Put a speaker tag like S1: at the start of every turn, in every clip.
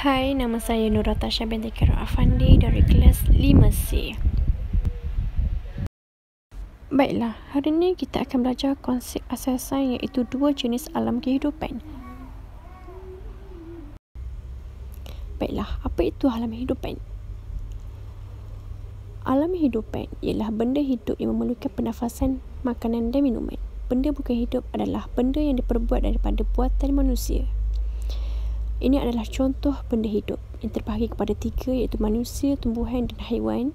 S1: Hai, nama saya Nuratasha binti Khairul Afandi dari kelas 5C. Baiklah, hari ini kita akan belajar konsep asasan iaitu dua jenis alam kehidupan. Baiklah, apa itu alam kehidupan? Alam kehidupan ialah benda hidup yang memerlukan pernafasan, makanan dan minuman. Benda bukan hidup adalah benda yang diperbuat daripada buatan manusia. Ini adalah contoh benda hidup yang terbahagi kepada tiga iaitu manusia, tumbuhan dan haiwan.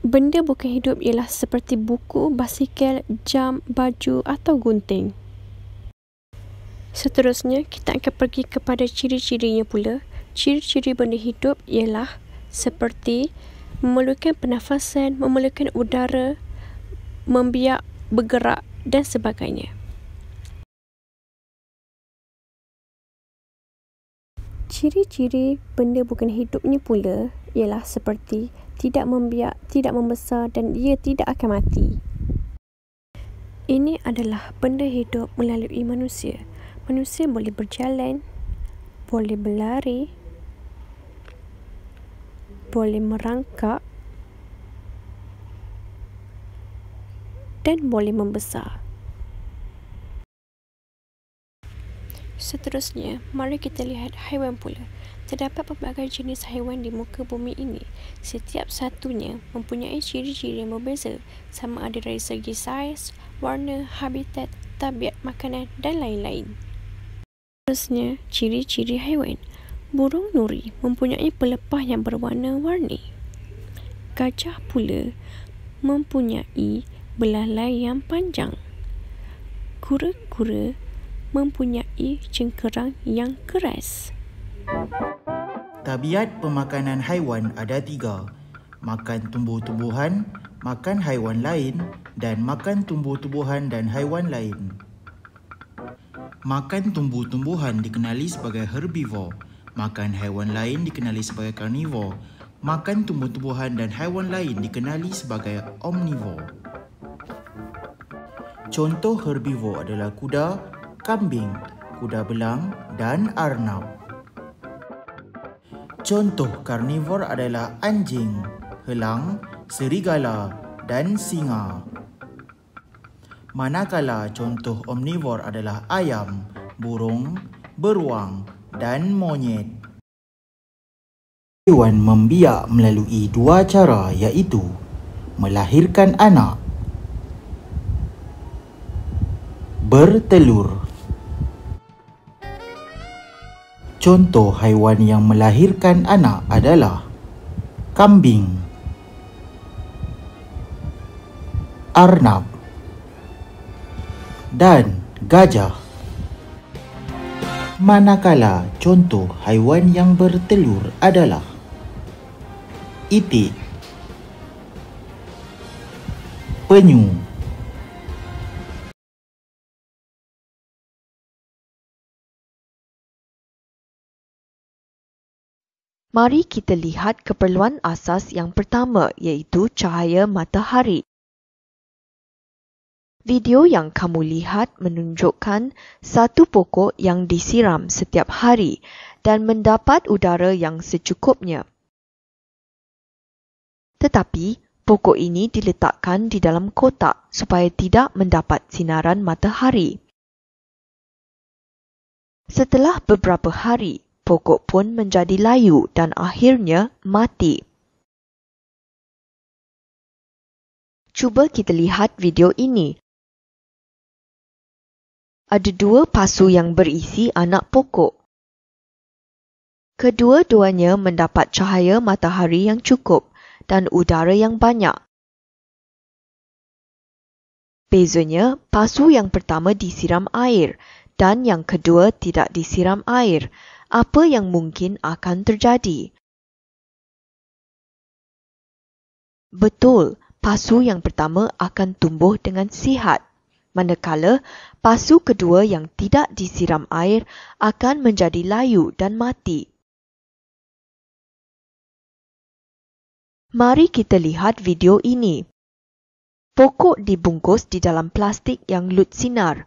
S1: Benda bukan hidup ialah seperti buku, basikal, jam, baju atau gunting. Seterusnya, kita akan pergi kepada ciri-cirinya pula. Ciri-ciri benda hidup ialah seperti memerlukan pernafasan, memerlukan udara, membiak, bergerak dan sebagainya. Ciri-ciri benda bukan hidupnya pula ialah seperti tidak membiak, tidak membesar dan ia tidak akan mati. Ini adalah benda hidup melalui manusia. Manusia boleh berjalan, boleh berlari, boleh merangkak dan boleh membesar. Seterusnya, mari kita lihat haiwan pula. Terdapat pelbagai jenis haiwan di muka bumi ini. Setiap satunya mempunyai ciri-ciri yang berbeza, sama ada dari segi saiz, warna, habitat, tabiat makanan dan lain-lain. Seterusnya, ciri-ciri haiwan. Burung nuri mempunyai pelepah yang berwarna-warni. Gajah pula mempunyai belalai yang panjang. Kura-kura mempunyai cengkerang yang keras.
S2: Tabiat pemakanan haiwan ada tiga: makan tumbuh-tumbuhan, makan haiwan lain dan makan tumbuh-tumbuhan dan haiwan lain. Makan tumbuh-tumbuhan dikenali sebagai herbivore, makan haiwan lain dikenali sebagai carnivore, makan tumbuh-tumbuhan dan haiwan lain dikenali sebagai omnivore. Contoh herbivore adalah kuda, kambing, kuda belang dan arnab. Contoh karnivor adalah anjing, helang, serigala dan singa. Manakala contoh omnivor adalah ayam, burung, beruang dan monyet. Haiwan membiak melalui dua cara iaitu melahirkan anak, bertelur. Contoh haiwan yang melahirkan anak adalah kambing, arnab dan gajah. Manakala contoh haiwan yang bertelur adalah itik, penyu.
S3: Mari kita lihat keperluan asas yang pertama iaitu cahaya matahari. Video yang kamu lihat menunjukkan satu pokok yang disiram setiap hari dan mendapat udara yang secukupnya. Tetapi, pokok ini diletakkan di dalam kotak supaya tidak mendapat sinaran matahari. Setelah beberapa hari, pokok pun menjadi layu dan akhirnya mati. Cuba kita lihat video ini. Ada dua pasu yang berisi anak pokok. Kedua-duanya mendapat cahaya matahari yang cukup dan udara yang banyak. Bezanya, pasu yang pertama disiram air dan yang kedua tidak disiram air. Apa yang mungkin akan terjadi? Betul, pasu yang pertama akan tumbuh dengan sihat, manakala pasu kedua yang tidak disiram air akan menjadi layu dan mati. Mari kita lihat video ini. Pokok dibungkus di dalam plastik yang lut sinar.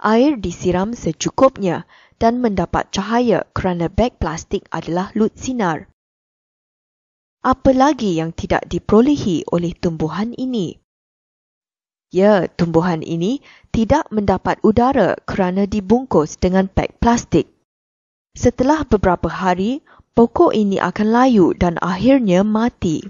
S3: Air disiram secukupnya dan mendapat cahaya kerana beg plastik adalah lut sinar. Apa lagi yang tidak diperolehi oleh tumbuhan ini? Ya, tumbuhan ini tidak mendapat udara kerana dibungkus dengan beg plastik. Setelah beberapa hari, pokok ini akan layu dan akhirnya mati.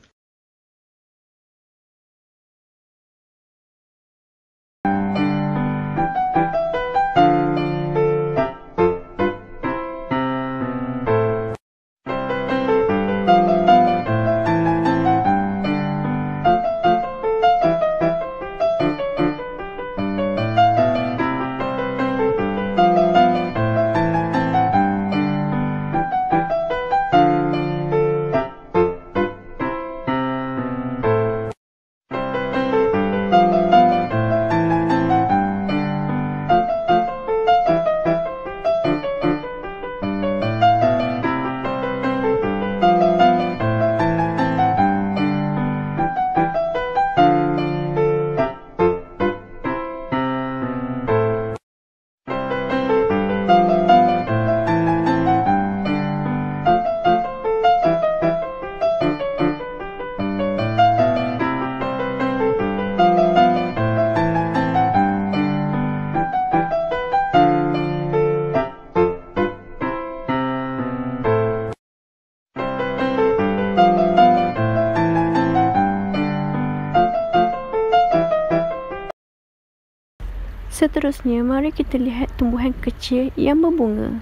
S1: Seterusnya, mari kita lihat tumbuhan kecil yang berbunga.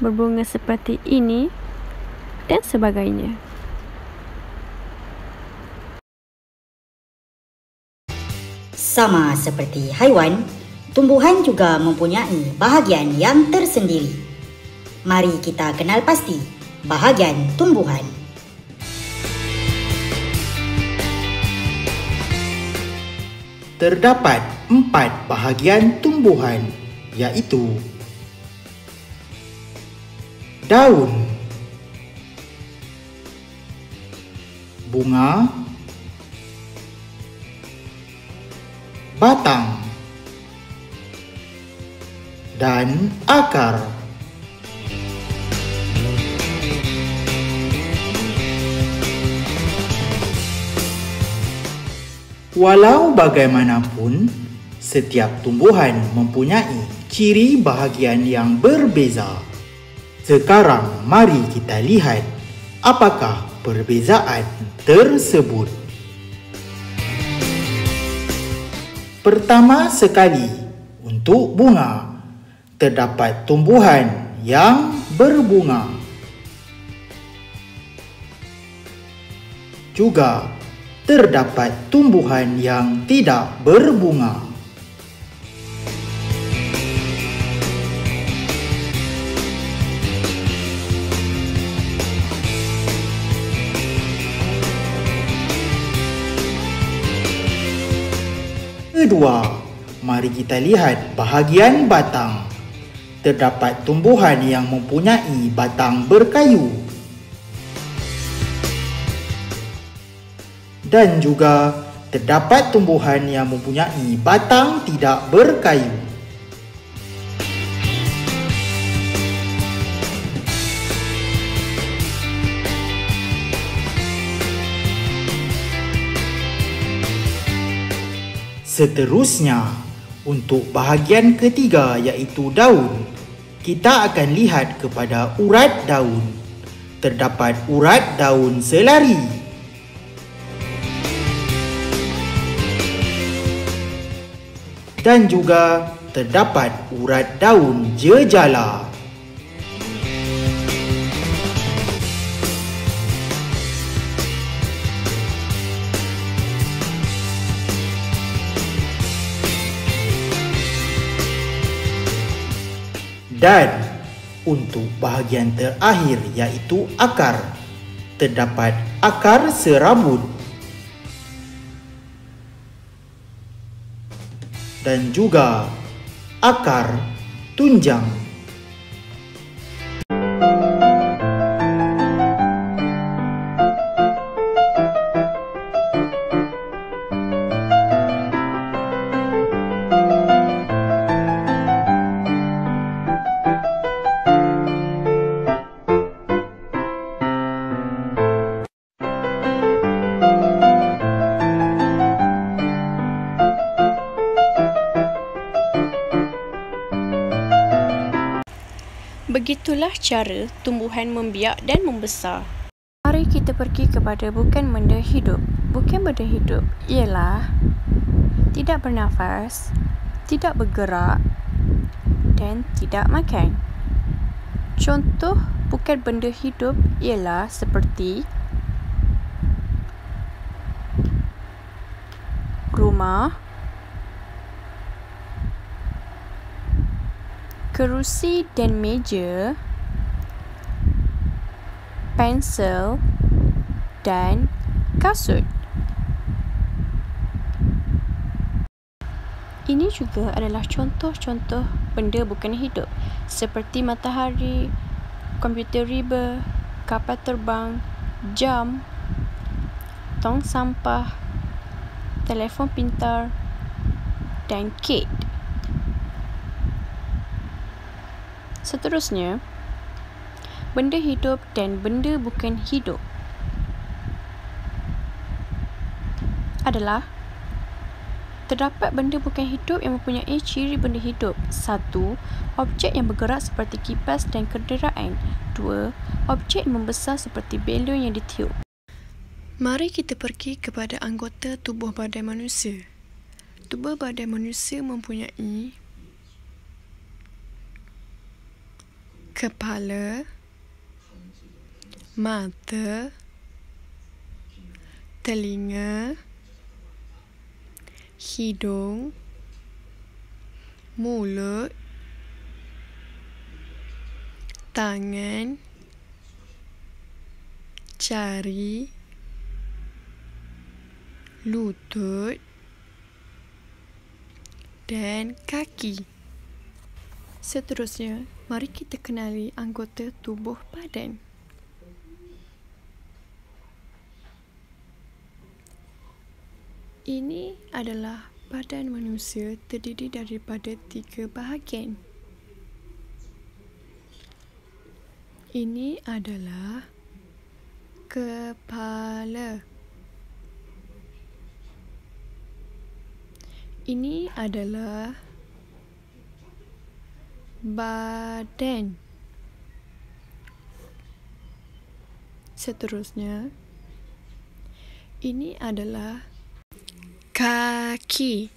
S1: Berbunga seperti ini dan sebagainya.
S4: Sama seperti haiwan, tumbuhan juga mempunyai bahagian yang tersendiri. Mari kita kenal pasti bahagian tumbuhan.
S2: Terdapat 4 bahagian tumbuhan, iaitu daun, bunga, batang, dan akar. Walau bagaimanapun, setiap tumbuhan mempunyai ciri bahagian yang berbeza. Sekarang mari kita lihat apakah perbezaan tersebut. Pertama sekali, untuk bunga, terdapat tumbuhan yang berbunga. Juga terdapat tumbuhan yang tidak berbunga. Kedua, mari kita lihat bahagian batang. Terdapat tumbuhan yang mempunyai batang berkayu. Dan juga terdapat tumbuhan yang mempunyai batang tidak berkayu. Seterusnya, untuk bahagian ketiga iaitu daun, kita akan lihat kepada urat daun. Terdapat urat daun selari. Dan juga terdapat urat daun jejala. Dan untuk bahagian terakhir iaitu akar, terdapat akar serabut. Dan juga akar tunjang.
S1: Begitulah cara tumbuhan membiak dan membesar. Mari kita pergi kepada bukan benda hidup. Bukan benda hidup ialah tidak bernafas, tidak bergerak dan tidak makan. Contoh bukan benda hidup ialah seperti rumah, kerusi dan meja, pensel dan kasut. Ini juga adalah contoh-contoh benda bukan hidup seperti matahari, komputer riba, kapal terbang, jam, tong sampah, telefon pintar dan kek. Seterusnya, benda hidup dan benda bukan hidup adalah terdapat benda bukan hidup yang mempunyai ciri benda hidup. 1. Objek yang bergerak seperti kipas dan kenderaan. 2. Objek yang membesar seperti belon yang ditiup. Mari kita pergi kepada anggota tubuh badan manusia. Tubuh badan manusia mempunyai kepala, mata, telinga, hidung, mulut, tangan, jari, lutut dan kaki. Seterusnya, mari kita kenali anggota tubuh badan. Ini adalah badan manusia terdiri daripada 3 bahagian. Ini adalah kepala. Ini adalah badan. Seterusnya, ini adalah kaki.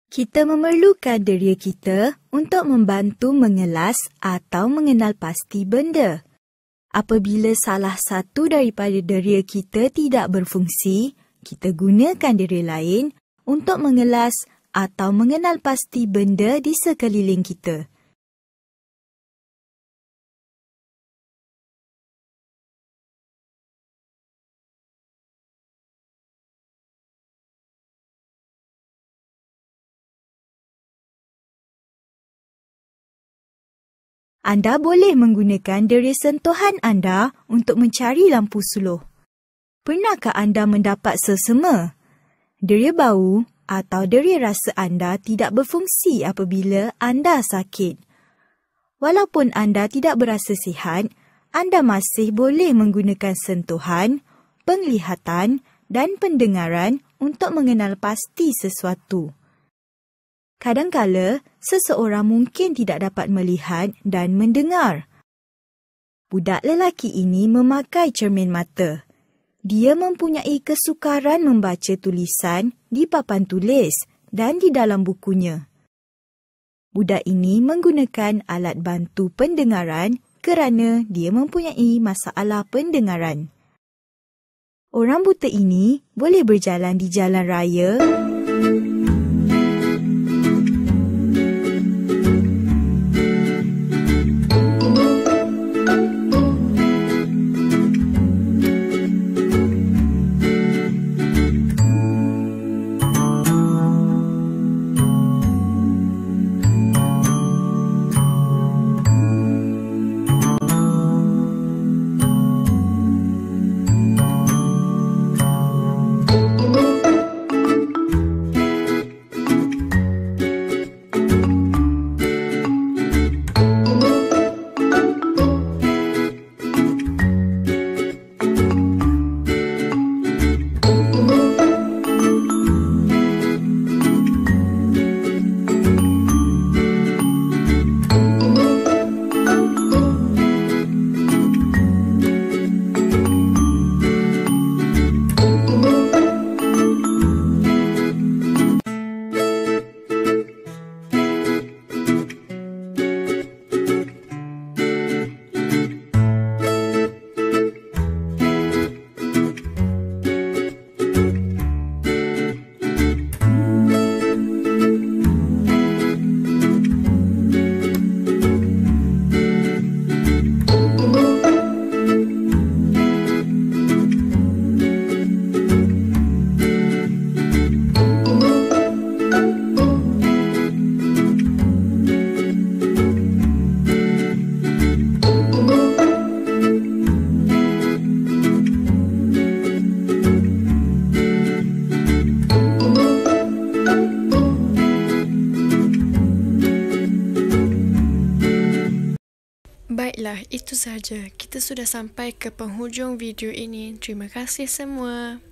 S5: Kita memerlukan deria kita untuk membantu mengelas atau mengenal pasti benda. Apabila salah satu daripada deria kita tidak berfungsi, kita gunakan deria lain untuk mengelas atau mengenal pasti benda di sekeliling kita. Anda boleh menggunakan deria sentuhan anda untuk mencari lampu suluh. Pernahkah anda mendapat selsema? Deria bau atau deria rasa anda tidak berfungsi apabila anda sakit. Walaupun anda tidak berasa sihat, anda masih boleh menggunakan sentuhan, penglihatan dan pendengaran untuk mengenal pasti sesuatu. Kadangkala, seseorang mungkin tidak dapat melihat dan mendengar. Budak lelaki ini memakai cermin mata. Dia mempunyai kesukaran membaca tulisan di papan tulis dan di dalam bukunya. Budak ini menggunakan alat bantu pendengaran kerana dia mempunyai masalah pendengaran. Orang buta ini boleh berjalan di jalan raya
S1: Baiklah, itu sahaja. Kita sudah sampai ke penghujung video ini. Terima kasih semua.